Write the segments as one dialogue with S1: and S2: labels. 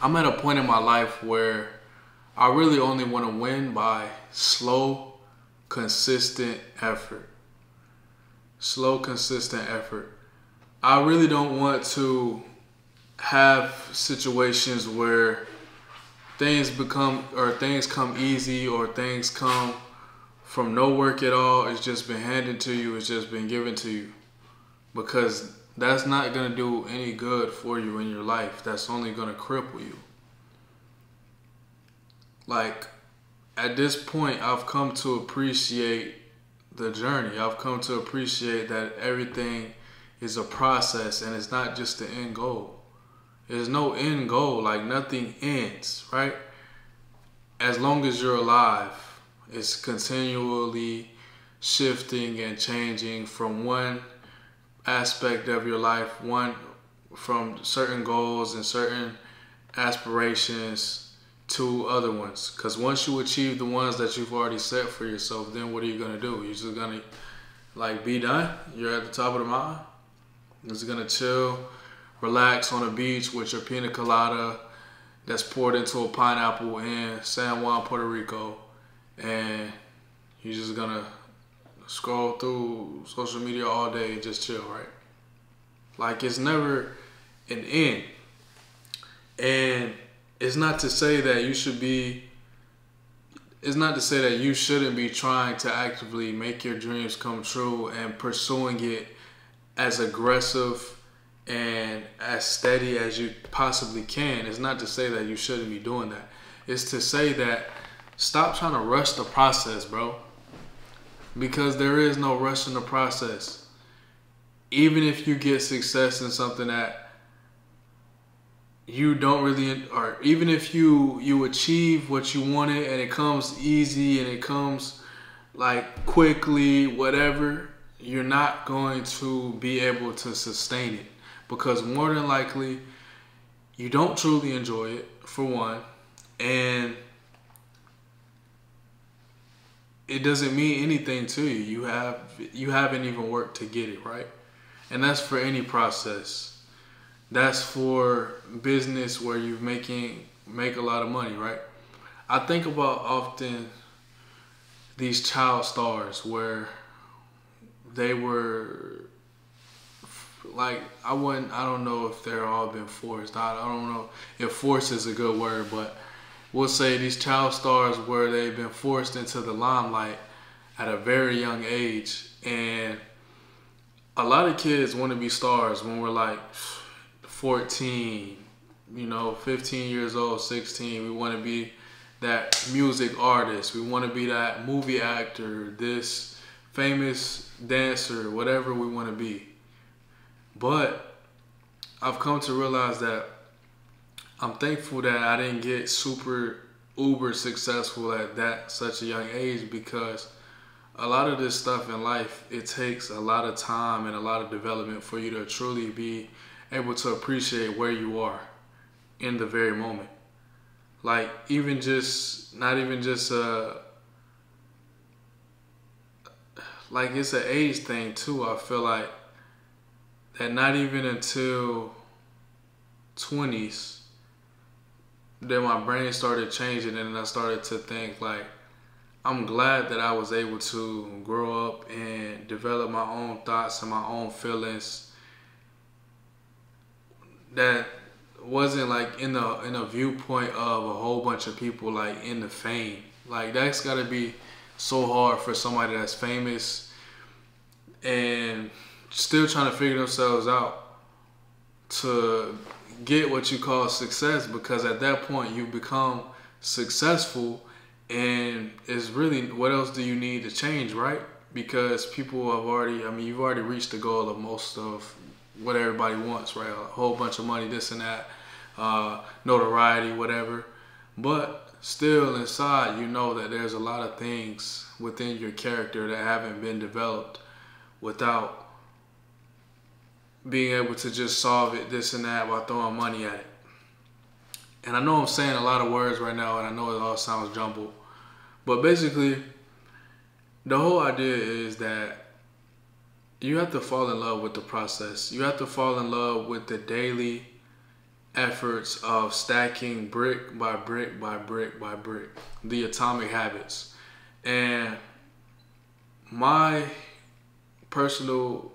S1: I'm at a point in my life where I really only want to win by slow, consistent effort. Slow, consistent effort. I really don't want to have situations where things come easy, or things come from no work at all. It's just been handed to you. It's just been given to you, because that's not going to do any good for you in your life. That's only going to cripple you. Like, at this point, I've come to appreciate the journey. I've come to appreciate that everything is a process and it's not just the end goal. There's no end goal. Like, nothing ends, right? As long as you're alive, it's continually shifting and changing from one aspect of your life, from certain goals and certain aspirations to other ones. Because once you achieve the ones that you've already set for yourself, then what are you going to do? You're just going to be done. You're at the top of the mountain. You're just going to chill, relax on a beach with your pina colada that's poured into a pineapple in San Juan, Puerto Rico, and you're just going to scroll through social media all day and just chill, right? Like, it's never an end. And it's not to say that you shouldn't be trying to actively make your dreams come true and pursuing it as aggressive and as steady as you possibly can. It's not to say that you shouldn't be doing that. It's to say that stop trying to rush the process, bro. Because there is no rush in the process. Even if you get success in something that you don't really, or even if you achieve what you wanted and it comes easy and it comes like quickly, whatever, you're not going to be able to sustain it, because more than likely you don't truly enjoy it, for one, and it doesn't mean anything to you. You haven't even worked to get it, right? And that's for any process. That's for business where you make a lot of money, right? I think about often these child stars where they were like, I don't know if they're all been forced. I don't know if force is a good word, but we'll say these child stars where they've been forced into the limelight at a very young age. And a lot of kids want to be stars when we're like 14, 15 years old, 16. We want to be that music artist. We want to be that movie actor, this famous dancer, whatever we want to be. But I've come to realize that I'm thankful that I didn't get super uber successful at such a young age, because a lot of this stuff in life, it takes a lot of time and a lot of development for you to truly be able to appreciate where you are in the very moment. Like, not even just like, it's an age thing too. I feel like that not even until 20s then my brain started changing, and I started to think like, I'm glad that I was able to grow up and develop my own thoughts and my own feelings that wasn't like in a viewpoint of a whole bunch of people like in the fame. Like, that's gotta be so hard for somebody that's famous and still trying to figure themselves out to get what you call success, because at that point you become successful, and it's really, what else do you need to change, right? Because people you've already reached the goal of most of what everybody wants, right? A whole bunch of money, this and that, notoriety, whatever. But still inside, you know that there's a lot of things within your character that haven't been developed without being able to just solve it, this and that, by throwing money at it. And I know I'm saying a lot of words right now, and I know it all sounds jumbled, but basically, the whole idea is that you have to fall in love with the process. You have to fall in love with the daily efforts of stacking brick by brick by brick by brick, the Atomic Habits. And my personal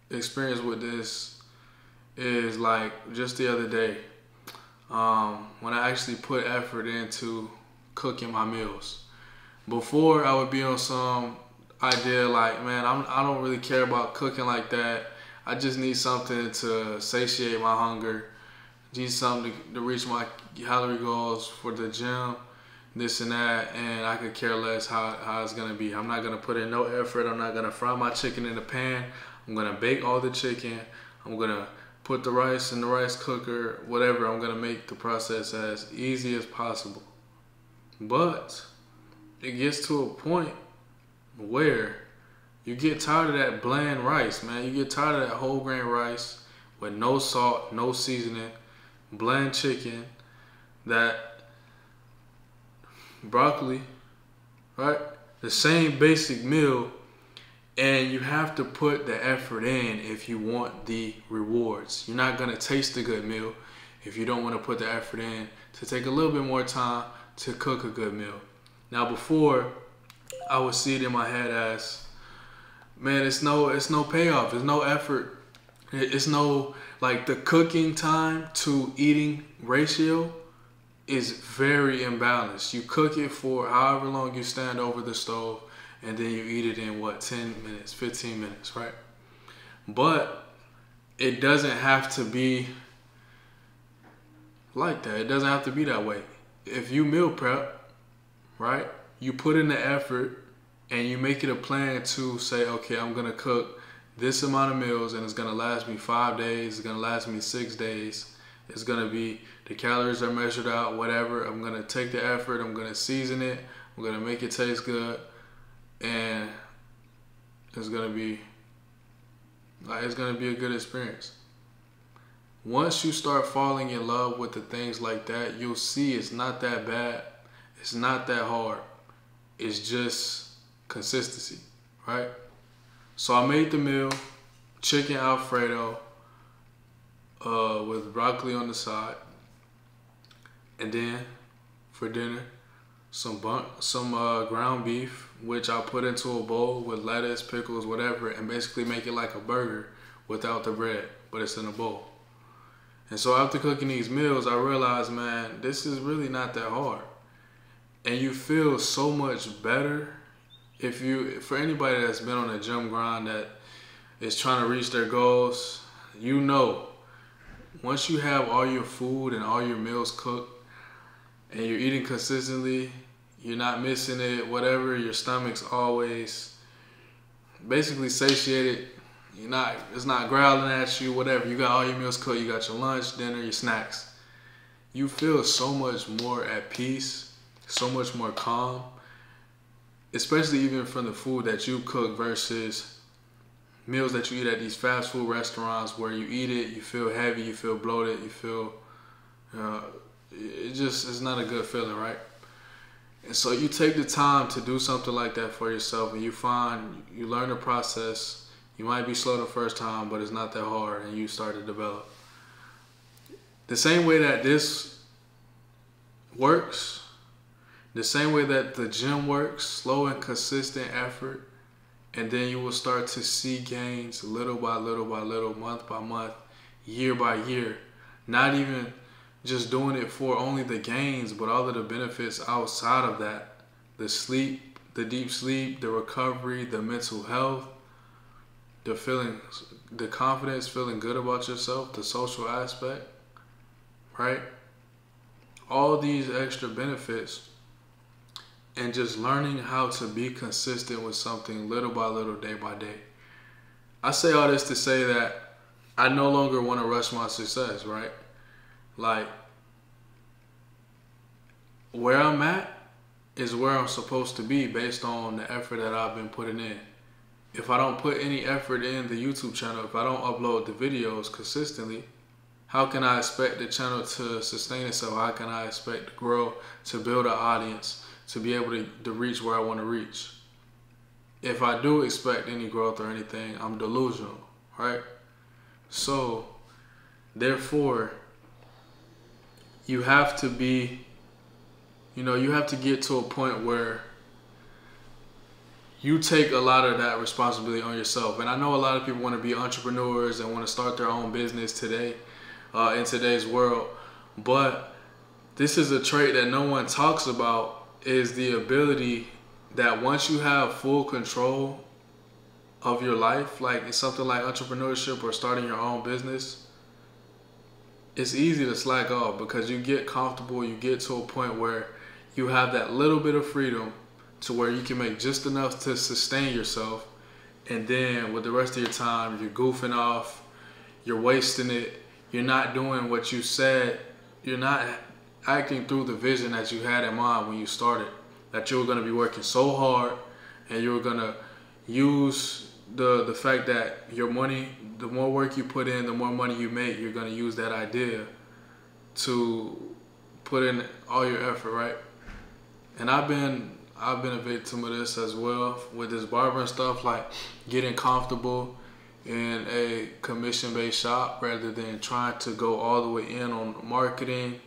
S1: experience with this is like just the other day, when I actually put effort into cooking my meals. Before, I would be on some idea like, man, I don't really care about cooking like that. I just need something to satiate my hunger. Need something to reach my calorie goals for the gym, this and that, and I could care less how it's gonna be. I'm not gonna put in no effort. I'm not gonna fry my chicken in the pan. I'm gonna bake all the chicken. I'm gonna put the rice in the rice cooker, whatever. I'm gonna make the process as easy as possible. But it gets to a point where you get tired of that bland rice, man. You get tired of that whole grain rice with no salt, no seasoning, bland chicken, that broccoli, right? The same basic meal, and you have to put the effort in if you want the rewards. You're not gonna taste a good meal if you don't want to put the effort in to take a little bit more time to cook a good meal. Now, before, I would see it in my head as, man, it's no payoff, it's no effort, it's no, like, the cooking time to eating ratio is very imbalanced. You cook it for however long you stand over the stove, and then you eat it in 10 minutes, 15 minutes, right? But it doesn't have to be like that. It doesn't have to be that way. If you meal prep, right, you put in the effort and you make it a plan to say, okay, I'm gonna cook this amount of meals and it's gonna last me 5 days, it's gonna last me 6 days. It's gonna be, the calories are measured out, whatever. I'm gonna take the effort, I'm gonna season it, I'm gonna make it taste good, and it's gonna be a good experience. Once you start falling in love with the things like that, you'll see it's not that bad, it's not that hard. It's just consistency, right? So I made the meal, chicken Alfredo, with broccoli on the side, and then for dinner, some ground beef, which I put into a bowl with lettuce, pickles, whatever, and basically make it like a burger without the bread, but it's in a bowl. And so after cooking these meals, I realized, man, this is really not that hard, and you feel so much better. For anybody that's been on a gym grind that is trying to reach their goals, you know, once you have all your food and all your meals cooked and you're eating consistently, you're not missing it, whatever, your stomach's always basically satiated. It's not growling at you, whatever. You got all your meals cooked, you got your lunch, dinner, your snacks. You feel so much more at peace, so much more calm, especially even from the food that you cook versus meals that you eat at these fast food restaurants where you eat it, you feel heavy, you feel bloated, you feel, it's not a good feeling, right? And so you take the time to do something like that for yourself, and you learn the process. You might be slow the first time, but it's not that hard, and you start to develop. The same way that this works, the same way that the gym works, slow and consistent effort, and then you will start to see gains little by little by little, month by month, year by year. Not even just doing it for only the gains, but all of the benefits outside of that. The sleep, the deep sleep, the recovery, the mental health, the feelings, the confidence, feeling good about yourself, the social aspect, right? All these extra benefits, and just learning how to be consistent with something little by little, day by day. I say all this to say that I no longer want to rush my success, right? Like, where I'm at is where I'm supposed to be based on the effort that I've been putting in. If I don't put any effort in the YouTube channel, if I don't upload the videos consistently, how can I expect the channel to sustain itself? How can I expect to grow, to build an audience, to be able to reach where I want to reach? If I do expect any growth or anything, I'm delusional, right? So, therefore, you have to be, you have to get to a point where you take a lot of that responsibility on yourself. And I know a lot of people want to be entrepreneurs and want to start their own business today, in today's world. But this is a trait that no one talks about, is the ability that once you have full control of your life, like it's something like entrepreneurship or starting your own business, it's easy to slack off because you get comfortable, you get to a point where you have that little bit of freedom to where you can make just enough to sustain yourself. And then with the rest of your time, you're goofing off, you're wasting it, you're not doing what you said, you're not acting through the vision that you had in mind when you started, that you were going to be working so hard and you were going to use the fact that your money, the more work you put in, the more money you make, you're going to use that idea to put in all your effort, right? And I've been a victim of this as well with this barbering stuff, like getting comfortable in a commission-based shop rather than trying to go all the way in on marketing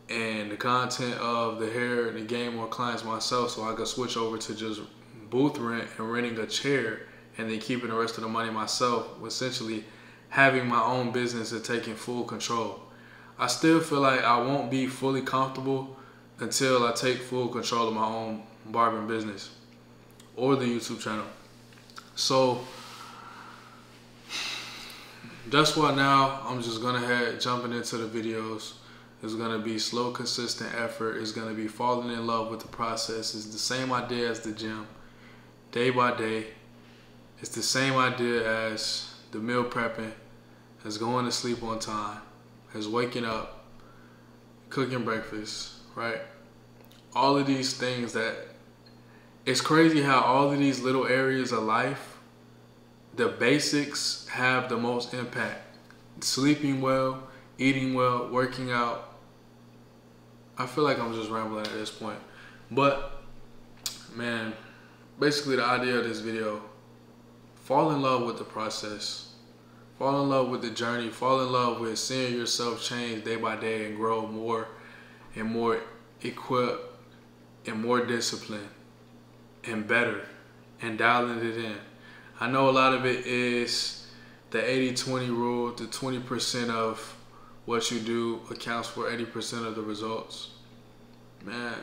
S1: and the content of the hair and to gain more clients myself, so I could switch over to just booth rent and renting a chair and then keeping the rest of the money myself, essentially having my own business and taking full control. I still feel like I won't be fully comfortable until I take full control of my own barbering business or the YouTube channel. So that's why now I'm just gonna jumping into the videos. It's gonna be slow, consistent effort. It's gonna be falling in love with the process. It's the same idea as the gym, day by day. It's the same idea as the meal prepping, as going to sleep on time, as waking up, cooking breakfast, right? All of these things that, it's crazy how all of these little areas of life, the basics have the most impact. Sleeping well, eating well, working out. I feel like I'm just rambling at this point. But, man, basically the idea of this video, fall in love with the process. Fall in love with the journey. Fall in love with seeing yourself change day by day and grow more and more equipped and more disciplined and better and dialing it in. I know a lot of it is the 80-20 rule. The 20% of what you do accounts for 80% of the results. Man,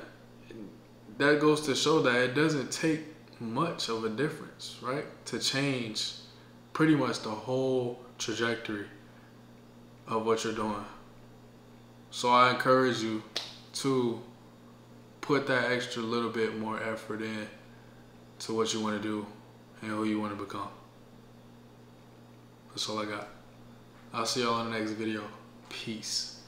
S1: that goes to show that it doesn't take much of a difference, right? To change pretty much the whole trajectory of what you're doing. So I encourage you to put that extra little bit more effort in to what you want to do and who you want to become. That's all I got. I'll see y'all in the next video. Peace.